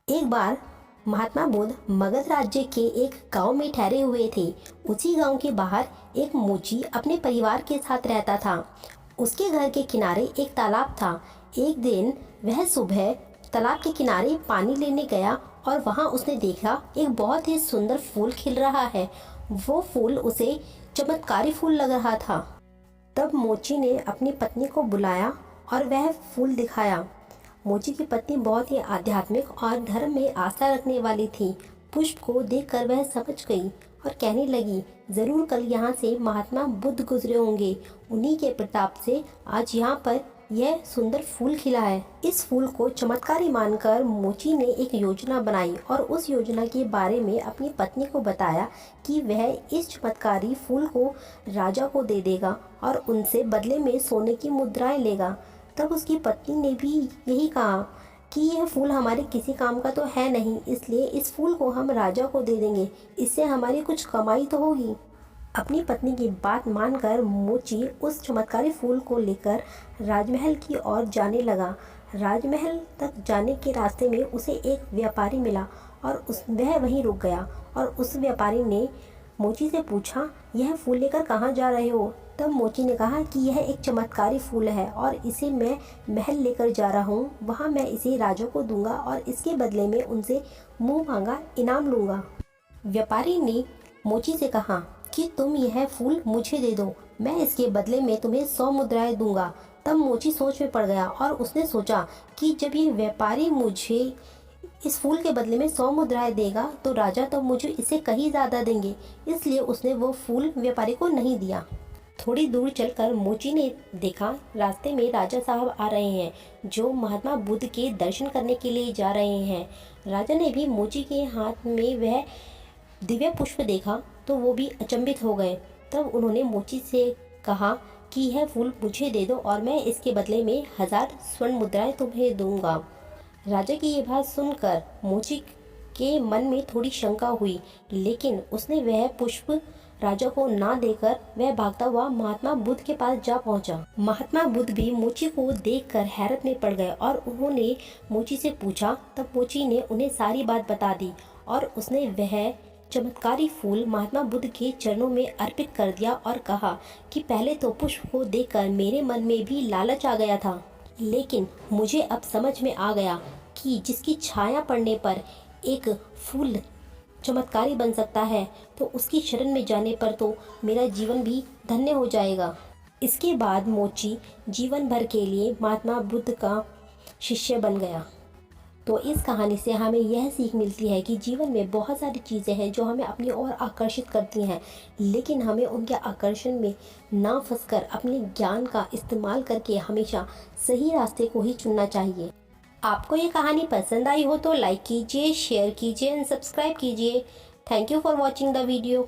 एक बार महात्मा बुद्ध मगध राज्य के एक गांव में ठहरे हुए थे। उसी गांव के बाहर एक मोची अपने परिवार के साथ रहता था। उसके घर के किनारे एक तालाब था। एक दिन वह सुबह तालाब के किनारे पानी लेने गया और वहां उसने देखा एक बहुत ही सुंदर फूल खिल रहा है। वो फूल उसे चमत्कारी फूल लग रहा था। तब मोची ने अपनी पत्नी को बुलाया और वह फूल दिखाया। मोची की पत्नी बहुत ही आध्यात्मिक और धर्म में आस्था रखने वाली थी। पुष्प को देखकर वह समझ गई और कहने लगी, जरूर कल यहाँ से महात्मा बुद्ध गुजरे होंगे। उन्हीं के प्रताप से आज यहाँ पर यह सुंदर फूल खिला है। इस फूल को चमत्कारी मानकर मोची ने एक योजना बनाई और उस योजना के बारे में अपनी पत्नी को बताया कि वह इस चमत्कारी फूल को राजा को दे देगा और उनसे बदले में सोने की मुद्राएं लेगा। तब उसकी पत्नी ने भी यही कहा कि यह फूल हमारे किसी काम का तो है नहीं, इसलिए इस फूल को हम राजा को दे देंगे, इससे हमारी कुछ कमाई तो होगी। अपनी पत्नी की बात मानकर मोची उस चमत्कारी फूल को लेकर राजमहल की ओर जाने लगा। राजमहल तक जाने के रास्ते में उसे एक व्यापारी मिला और वह वहीं रुक गया और उस व्यापारी ने मोची से पूछा, यह फूल लेकर कहाँ जा रहे हो? तब मोची ने कहा कि यह एक चमत्कारी फूल है और इसे मैं महल लेकर जा रहा हूँ। वहाँ मैं इसे राजा को दूंगा और इसके बदले में उनसे मुंह मांगा इनाम लूँगा। व्यापारी ने मोची से कहा कि तुम यह फूल मुझे दे दो, मैं इसके बदले में तुम्हें 100 मुद्राएं दूंगा। तब मोची सोच में पड़ गया और उसने सोचा कि जब ये व्यापारी मुझे इस फूल के बदले में 100 मुद्राएं देगा तो राजा तो मुझे इसे कहीं ज़्यादा देंगे, इसलिए उसने वो फूल व्यापारी को नहीं दिया। थोड़ी दूर चलकर मोची ने देखा रास्ते में राजा साहब आ रहे हैं जो महात्मा बुद्ध के दर्शन करने के लिए जा रहे हैं। राजा ने भी मोची के हाथ में वह दिव्य पुष्प देखा तो वो भी अचंभित हो गए। तब उन्होंने मोची से कहा कि यह फूल मुझे दे दो और मैं इसके बदले में 1000 स्वर्ण मुद्राएं तुम्हें दूंगा। राजा की ये बात सुनकर मोची के मन में थोड़ी शंका हुई, लेकिन उसने वह पुष्प राजा को ना देकर वह भागता हुआ महात्मा बुद्ध के पास जा पहुंचा। महात्मा बुद्ध भी मोची को देखकर हैरत में पड़ गए और उन्होंने मोची से पूछा। तब मोची ने उन्हें सारी बात बता दी और उसने वह चमत्कारी फूल महात्मा बुद्ध के चरणों में अर्पित कर दिया और कहा कि पहले तो पुष्प को देखकर मेरे मन में भी लालच आ गया था, लेकिन मुझे अब समझ में आ गया कि जिसकी छाया पड़ने पर एक फूल चमत्कारी बन सकता है तो उसकी शरण में जाने पर तो मेरा जीवन भी धन्य हो जाएगा। इसके बाद मोची जीवन भर के लिए महात्मा बुद्ध का शिष्य बन गया। तो इस कहानी से हमें यह सीख मिलती है कि जीवन में बहुत सारी चीज़ें हैं जो हमें अपनी ओर आकर्षित करती हैं, लेकिन हमें उनके आकर्षण में ना फंसकर अपने ज्ञान का इस्तेमाल करके हमेशा सही रास्ते को ही चुनना चाहिए। आपको ये कहानी पसंद आई हो तो लाइक कीजिए, शेयर कीजिए एंड सब्सक्राइब कीजिए। Thank you for watching the video.